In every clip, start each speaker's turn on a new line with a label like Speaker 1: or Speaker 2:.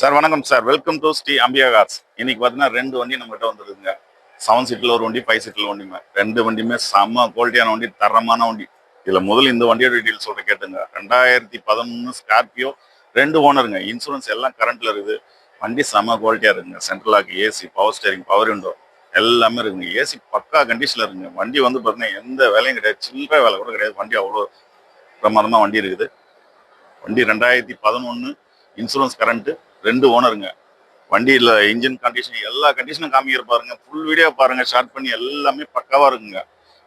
Speaker 1: Sir வணக்கம் sir. Welcome to Sri அம்பியா cars. இன்னைக்கு பார்த்தீங்கன்னா ரெண்டு வண்டி நம்மகிட்ட வந்துருக்குங்க. 7 சீட்டில் ஒரு வண்டி, 5 சீட்டில் வண்டிங்க. ரெண்டு வண்டியுமே செம்ம குவாலிட்டியான வண்டி, தரமான வண்டி. இதுல முதல்ல இந்த வண்டியோட டீட்டெயில் சொல்ற கேட்டுங்க. 2011 ஸ்கார்பியோ, 2 ஓனருங்க. இன்சூரன்ஸ் எல்லாம் கரண்ட்ல இருக்குது. வண்டி செம்ம குவாலிட்டியா இருக்குங்க. Central lock, AC, power steering, power window எல்லாமே இருக்குங்க. ஏசி பக்கா கண்டிஷன்ல இருக்குங்க. வண்டி வந்து பார்த்தீங்கன்னா எந்த வேலையும் கிடையாது, சில்லற வேலை கூட கிடையாது. வண்டி அவ்வளோ பிரமாதமா வண்டி இருக்குது. வண்டி 2011, இன்சூரன்ஸ் கரண்ட், 2 ஓனருங்க. வண்டியில் இன்ஜின் கண்டிஷன் எல்லா கண்டிஷனும் காமிக்கிற பாருங்க. ஃபுல் வீடியோ பாருங்க, ஷார்ட் பண்ணி எல்லாமே பக்காவா இருக்குங்க.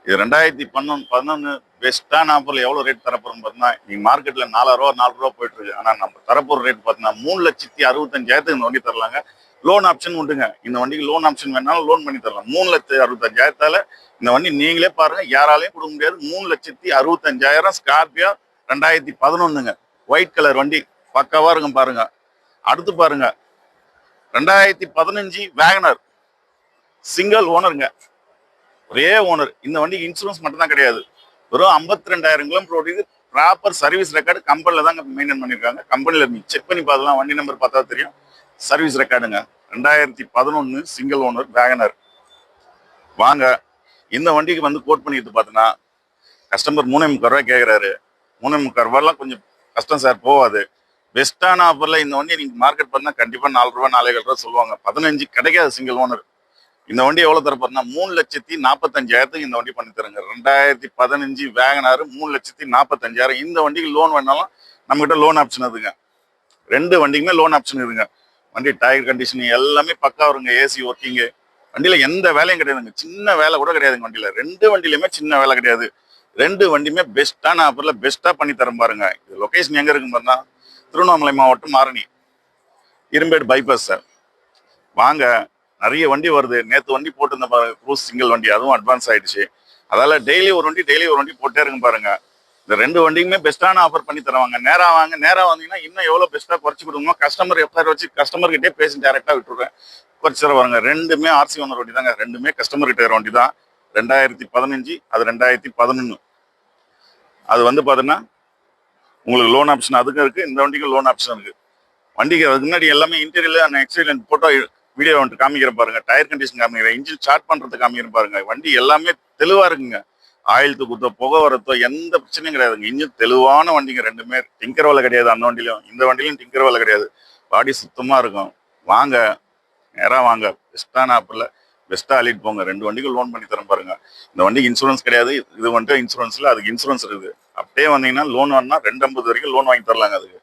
Speaker 1: இது 2011 பெஸ்டான ஆஃபர்ல எவ்வளவு ரேட் தரப்போறோம் பார்த்தீங்கன்னா, நீங்க மார்க்கெட்ல 4,000 போயிட்டு இருக்கு. ஆனா நம்ம தரப்போற ரேட் பார்த்தீங்கன்னா 3,65,000 இந்த வண்டி தரலாங்க. லோன் ஆப்ஷன் உண்டுங்க. இந்த வண்டிக்கு லோன் ஆப்ஷன் வேணாலும் லோன் பண்ணி தரலாம். 3,65,000 இந்த வண்டி நீங்களே பாருங்க, யாராலையும் கொடுக்க முடியாது. 3,65,000 ஸ்கார்பியோ 2011ங்க. ஒயிட் கலர் வண்டி பக்காவா இருக்கும் பாருங்க. அடுத்து பாருங்க 2015 வேகனர், சிங்கிள் ஓனருங்க, ஒரே ஓனர். இந்த வண்டிக்கு இன்சூரன்ஸ் மட்டும் தான் கிடையாது. வெறும் 52,000 கிலோமீட்டர் ஓடிது. ப்ராப்பர் சர்வீஸ் ரெக்கார்டு கம்பெனில தாங்க மெயின்டைன் பண்ணிருக்காங்க. கம்பெனில செக் பண்ணி பார்க்கலாம், வண்டி நம்பர் பார்த்தா தெரியும். சர்வீஸ் ரெக்கார்டுங்க. 2011 single owner Wagon R. வாங்க இந்த வண்டிக்கு வந்து கோட் பண்ணிட்டு பார்த்தீங்கன்னா, கஸ்டமர் 3,300 கேட்குறாரு. 3,300 கொஞ்சம் கஷ்டம் சார், போவாது. பெஸ்டான ஆஃபர்ல இந்த வண்டி நீங்க மார்க்கெட் பண்ணா கண்டிப்பா 4 ரூபாய் 4,000 சொல்லுவாங்க. 15 கிடைக்காது சிங்கிள் ஓனர். இந்த வண்டி எவ்வளவு தரப்போறா, 3,45,000 இந்த வண்டி பண்ணி தருங்க. 2015 வேகனாரு 3,45,000. இந்த வண்டிக்கு லோன் வேணாலும் நம்ம கிட்ட லோன் ஆப்ஷன் இருக்குங்க. ரெண்டு வண்டிக்குமே லோன் ஆப்ஷன் இருக்குங்க. வண்டி டயர் கண்டிஷன் எல்லாமே பக்கா வருங்க. AC working. வண்டியில எந்த வேலையும் கிடையாதுங்க. சின்ன வேலை கூட கிடையாதுங்க வண்டியில. ரெண்டு வண்டியிலுமே சின்ன வேலை கிடையாது. ரெண்டு வண்டியுமே பெஸ்டான ஆஃபர்ல பெஸ்டா பண்ணி தரேன் பாருங்க. இது லொகேஷன் எங்க இருக்குன்னு பார்த்தா, திருவண்ணாமலை மாவட்டம் ஆரணி, இரும்பேடு பைபாஸ் சார். வாங்க, நிறைய வண்டி வருது. நேற்று வண்டி போட்டு பாருங்க, க்ரூஸ் சிங்கிள் வண்டி, அதுவும் அட்வான்ஸ் ஆயிடுச்சு. அதால டெய்லி ஒரு வண்டி போட்டே இருக்கு பாருங்க. இந்த ரெண்டு வண்டிக்குமே பெஸ்டான ஆஃபர் பண்ணி தருவாங்க. நேரா வாங்க, நேரா வந்தீங்கன்னா இன்னும் எவ்வளவு பெஸ்டா குறைச்சு கொடுங்க. கஸ்டமர் எஃப்ஐஆர் வச்சு கஸ்டமர் கிட்டே பேசி டேரக்டா விட்டுருவேன், குறைச்சு தர வாங்க. ரெண்டுமே ஆர்சி ஓனர் வண்டி தாங்க. ரெண்டுமே கஸ்டமர் கிட்ட வண்டி தான். 2015, அது 2011. அது வந்து பாத்தீங்கன்னா உங்களுக்கு லோன் ஆப்ஷன் அதுக்கும் இருக்கு, இந்த வண்டிக்கும் லோன் ஆப்ஷன் இருக்கு. வண்டிக்கு அதுக்கு முன்னாடி எல்லாமே interior and exterior photo video வந்துட்டு காமிக்கிற பாருங்க. டயர் கண்டிஷன் காமிக்கிறேன், இன்ஜின் ஸ்டார்ட் பண்றது காமிக்கிற பாருங்க. வண்டி எல்லாமே தெளிவா இருக்குங்க. ஆயில் தூக்குத்தோ, புகை வரத்தோ எந்த பிரச்சனையும் கிடையாதுங்க. இன்ஜின் தெளிவான வண்டிங்க. ரெண்டுமே டிங்கர் வேலை கிடையாது. அந்த வண்டியிலும் இந்த வண்டியிலும் டிங்கர் வேலை கிடையாது. பாடி சுத்தமா இருக்கும். வாங்க, நேரம் வாங்க. பெஸ்டான ஆப்பில் பெஸ்டா அள்ளிட்டு போங்க. ரெண்டு வண்டிக்கு லோன் பண்ணி தரேன் பாருங்க. இந்த வண்டிக்கு இன்சூரன்ஸ் கிடையாது. இது வந்துட்டு இன்சூரன்ஸ்ல அதுக்கு இன்சூரன்ஸ் இருக்குது. அப்படியே வந்தீங்கன்னா லோன் வேணா 250 வரைக்கும் லோன் வாங்கி தரலாங்க. அதுக்கு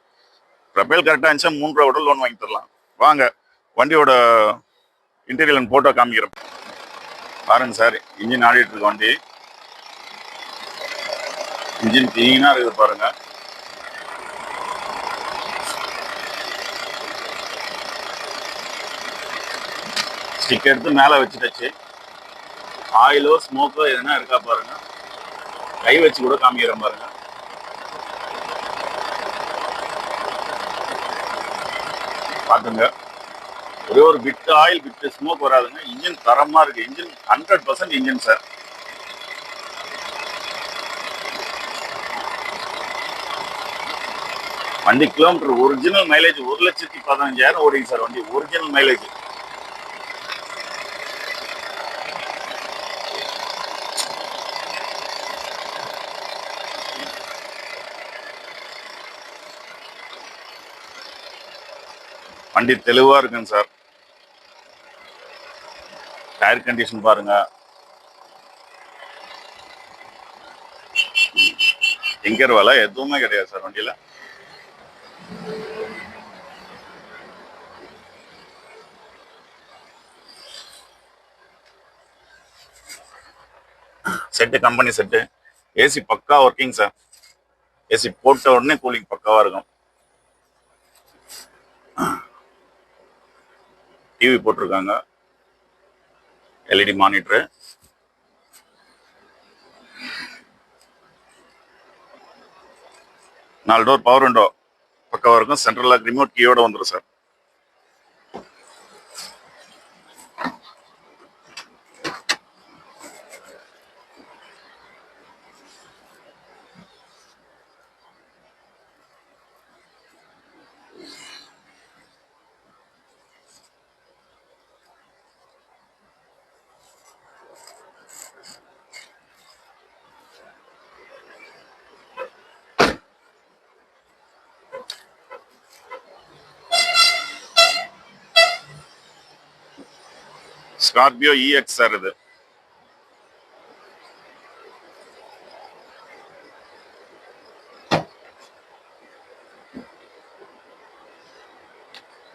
Speaker 1: ப்ரொபைல் கரெக்டாக இருந்துச்சா 3 ரூபா கூட லோன் வாங்கி தரலாம். வாங்க, வண்டியோட இன்டீரியர் போட்டோ காமிக்கிறேன் பாருங்க சார். இன்ஜின் ஆடிட்டு இருக்கு வண்டி. இன்ஜின் கிளீனா இருக்குது பாருங்க. ஸ்டிக் எடுத்து மேல வச்சுட்டாச்சு. ஆயிலோ ஸ்மோக்கோ எதுனா இருக்கா பாருங்க. கை வச்சு கூட காமிக்கிறேன் பாருங்க. பாத்துங்க, ஒரே ஒரு பிட் ஆயில் பிட் ஸ்மோக் வராதுங்க. இன்ஜின் தரமா இருக்கு. Engine 100% engine sir. வண்டி கிலோமீட்டர் ஒரிஜினல் மைலேஜ் 1,15,000 ஓடிங்க சார். வண்டி ஒரிஜினல் மைலேஜ். வண்டி தெளிவா இருக்குங்க சார். டயர் கண்டிஷன் பாருங்க. டிங்கர் வேலை எதுவுமே கிடையாது சார் வண்டியில. Set company set. ஏசி பக்கா ஒர்க்கிங் சார். ஏசி போட்ட உடனே கூலிங் பக்காவா இருக்கும். டிவி போட்டிருக்காங்க, LED monitor. 4 door power window பக்காவா இருக்கும். சென்ட்ரல் லாக் ரிமோட் கீயோட வந்துடும் சார். ஸ்கார்பியோ இஎக்ஸ் சார் இது.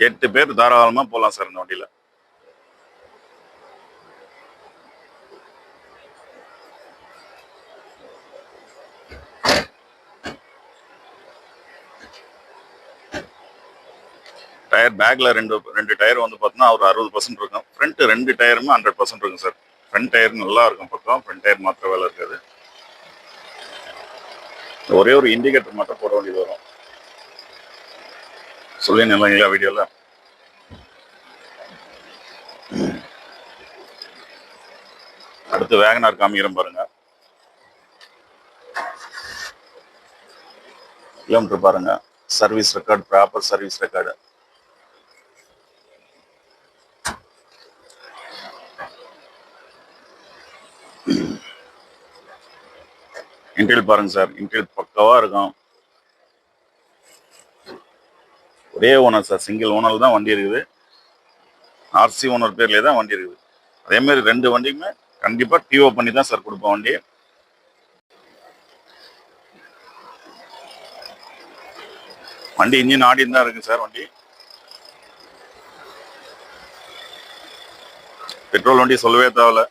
Speaker 1: எட்டு பேர் தாராளமா போகலாம் சார் இந்த வண்டியில. டயர் பேக்ல ரெண்டு டயர் வந்து பார்த்தோன்னா ஒரு 60% இருக்கும். ஃப்ரண்ட் 2 டயருமே 100% இருக்கும் சார். ஃப்ரண்ட் டயர் நல்லா இருக்கும் பக்கம். ஃப்ரண்ட் டயர் மாற்ற வேலை இருக்காது. ஒரே ஒரு இண்டிகேட்டர் மட்டும் போட வேண்டியது வரும். சொல்லிங்க இல்லைங்களா வீடியோல. அடுத்து வேகனார் காமிக்கிறேன் பாருங்க. கிலோமீட்டர் பாருங்க. Service record, proper service record. Interior பாருங்க சார். இன்டீரியர் பக்கவா இருக்கும். ஒரே ஓனர் சார், சிங்கிள் ஓனர் தான் வண்டி இருக்குது. ஆர்சி ஓனர் பேர்லேயே தான் வண்டி இருக்குது. அதே மாதிரி 2 வண்டிக்குமே கண்டிப்பா டிஓ பண்ணி தான் சார் கொடுப்போம் வண்டி. வண்டி இன்ஜின் ஆடி தான் இருக்கு சார். வண்டி பெட்ரோல் வண்டி சொல்லவே தேவையில்ல.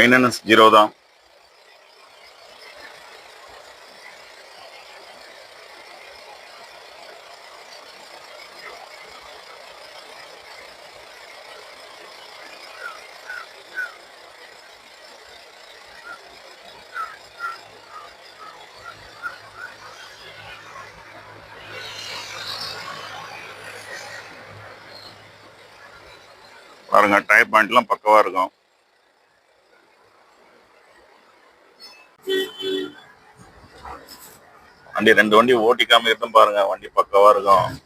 Speaker 1: மெயின்டெனன்ஸ் 0 தான். பாருங்க டயர் பாயிண்ட்லாம் பக்கவா இருக்கும். வண்டி 2 வண்டி ஓட்டி காமிக்கிறதும் பாருங்க. வண்டி பக்கவா இருக்கும்.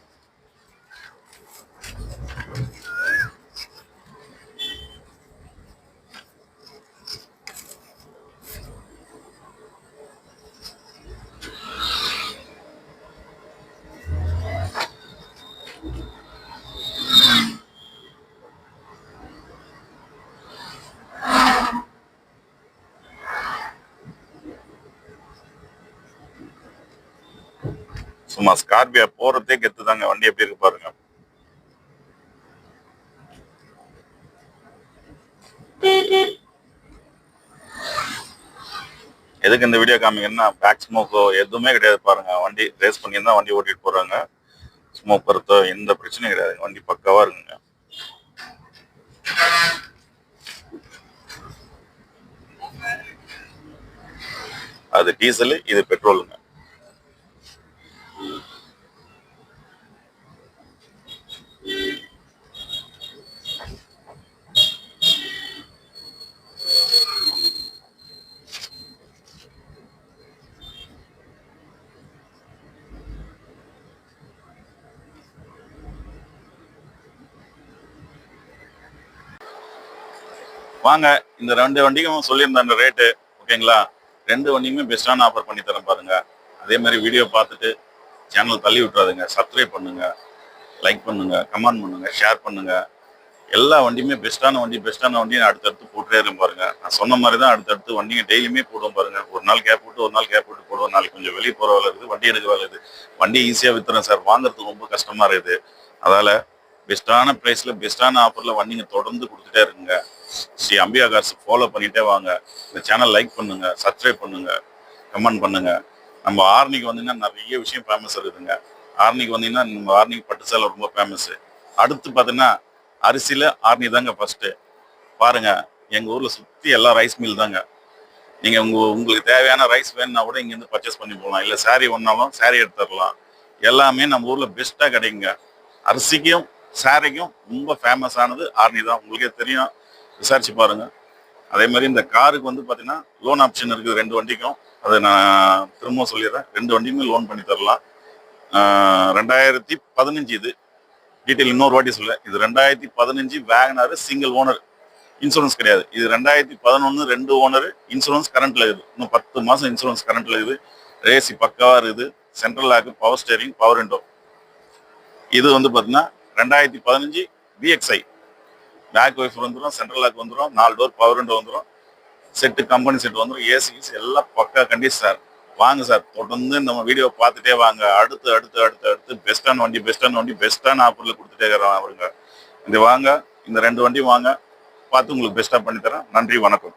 Speaker 1: சும்மா ஸ்கார்பியோ போறதே கெத்து தாங்க. வண்டி எப்படி இருக்கு பாருங்க. எதுக்கு இந்த வீடியோ காமிங்கன்னா பேக் ஸ்மோக்கோ எதுவுமே கிடையாது பாருங்க. வண்டி ரேஸ் பண்ணி தான் வண்டி ஓட்டிட்டு போறாங்க. ஸ்மோக் பொறுத்தோ எந்த பிரச்சனையும் கிடையாது. வண்டி பக்கவா இருக்குங்க. அது டீசல், இது பெட்ரோலுங்க. வாங்க இந்த 2 வண்டிக்கும் சொல்லியிருந்த அந்த ரேட்டு ஓகேங்களா. 2 வண்டியுமே பெஸ்டான ஆஃபர் பண்ணி தரேன் பாருங்க. அதே மாதிரி வீடியோ பார்த்துட்டு சேனல் தள்ளி விட்டுறாதுங்க. சப்ஸ்கிரைப் பண்ணுங்க, லைக் பண்ணுங்க, கமெண்ட் பண்ணுங்க, ஷேர் பண்ணுங்க. எல்லா வண்டியுமே பெஸ்டான வண்டி அடுத்தடுத்து போட்டுட்டே இருக்கும் பாருங்க. நான் சொன்ன மாதிரி தான் அடுத்தடுத்து வண்டிங்க டெய்லியுமே போடுவோம் பாருங்க. ஒரு நாள் கேப் விட்டு போடுவோம். நாளைக்கு கொஞ்சம் வெளியே போற வேலை இருக்குது, வண்டி எடுக்க வேலை இருக்குது. வண்டி ஈஸியா வித்துறேன் சார். வாங்குறதுக்கு ரொம்ப கஷ்டமா இருக்குது. அதால பெஸ்டான பிரைஸ்ல பெஸ்டான ஆஃபர்ல வண்டிங்க தொடர்ந்து கொடுத்துட்டே இருக்குங்க. ஸ்ரீ அம்பிகா கார்ஸ் ஃபாலோ பண்ணிட்டே வாங்க. இந்த சேனல் லைக் பண்ணுங்க, சப்ஸ்கிரைப் பண்ணுங்க, கமெண்ட் பண்ணுங்க. நம்ம ஆர்னிக்கு வந்தீங்கன்னா நிறைய விஷயம் ஃபேமஸ் இருக்குதுங்க. ஆர்னிக்கு வந்தீங்கன்னா நம்ம ஆர்னிக்கு பட்டு சேலை ரொம்ப ஃபேமஸ். அடுத்து பார்த்தீங்கன்னா அரிசியில ஆர்னி தாங்க ஃபர்ஸ்ட். பாருங்க எங்க ஊர்ல சுத்தி எல்லா ரைஸ் மில் தாங்க. நீங்க உங்களுக்கு தேவையான ரைஸ் வேணும்னா கூட இங்க இருந்து பர்ச்சேஸ் பண்ணி போகலாம். இல்ல சாரி ஒன்னாலும் சாரி எடுத்துடலாம். எல்லாமே நம்ம ஊர்ல பெஸ்டா கிடைக்குங்க. அரிசிக்கும் சாரிக்கும் ரொம்ப ஃபேமஸ் ஆனது ஆர்னி தான். உங்களுக்கே தெரியும், விசாரிச்சு பாருங்க. அதே மாதிரி இந்த காருக்கு வந்து பாத்தீங்கன்னா லோன் ஆப்ஷன் இருக்குது 2 வண்டிக்கும். அதை நான் திரும்பவும் சொல்லிடுறேன். 2 வண்டியுமே லோன் பண்ணி தரலாம். 2015 இது. டீட்டெயில் இன்னொரு வாட்டி சொல்ல. இது 2015 வேகனார், சிங்கிள் ஓனர், இன்சூரன்ஸ் கிடையாது. இது 2011 2 ஓனர், இன்சூரன்ஸ் கரண்ட்ல இருக்குது. இன்னும் 10 மாசம் இன்சூரன்ஸ் கரண்ட்ல இருக்குது. ரேசி பக்காவா இருக்குது. Central lock, power steering, power window. இது வந்து பாத்தீங்கன்னா 2015 VXI. பேக் வைஃபர் வந்துடும், சென்ட்ரல் லாக் வந்துடும், 4 டோர் பவர் விண்டோ வந்துடும், செட்டு கம்பெனி செட் வந்துடும், ஏசி எல்லாம் பக்கா கண்டிஷன் சார். வாங்க சார், தொடர்ந்து நம்ம வீடியோ பார்த்துட்டே வாங்க. அடுத்து அடுத்து அடுத்து அடுத்து பெஸ்டான வண்டி பெஸ்டான ஆஃபர்ல கொடுத்துட்டே இருக்கிறோம் அவருங்க. இது வாங்க, இந்த 2 வண்டி வாங்க, பார்த்து உங்களுக்கு பெஸ்ட்டாக பண்ணி தரேன். நன்றி, வணக்கம்.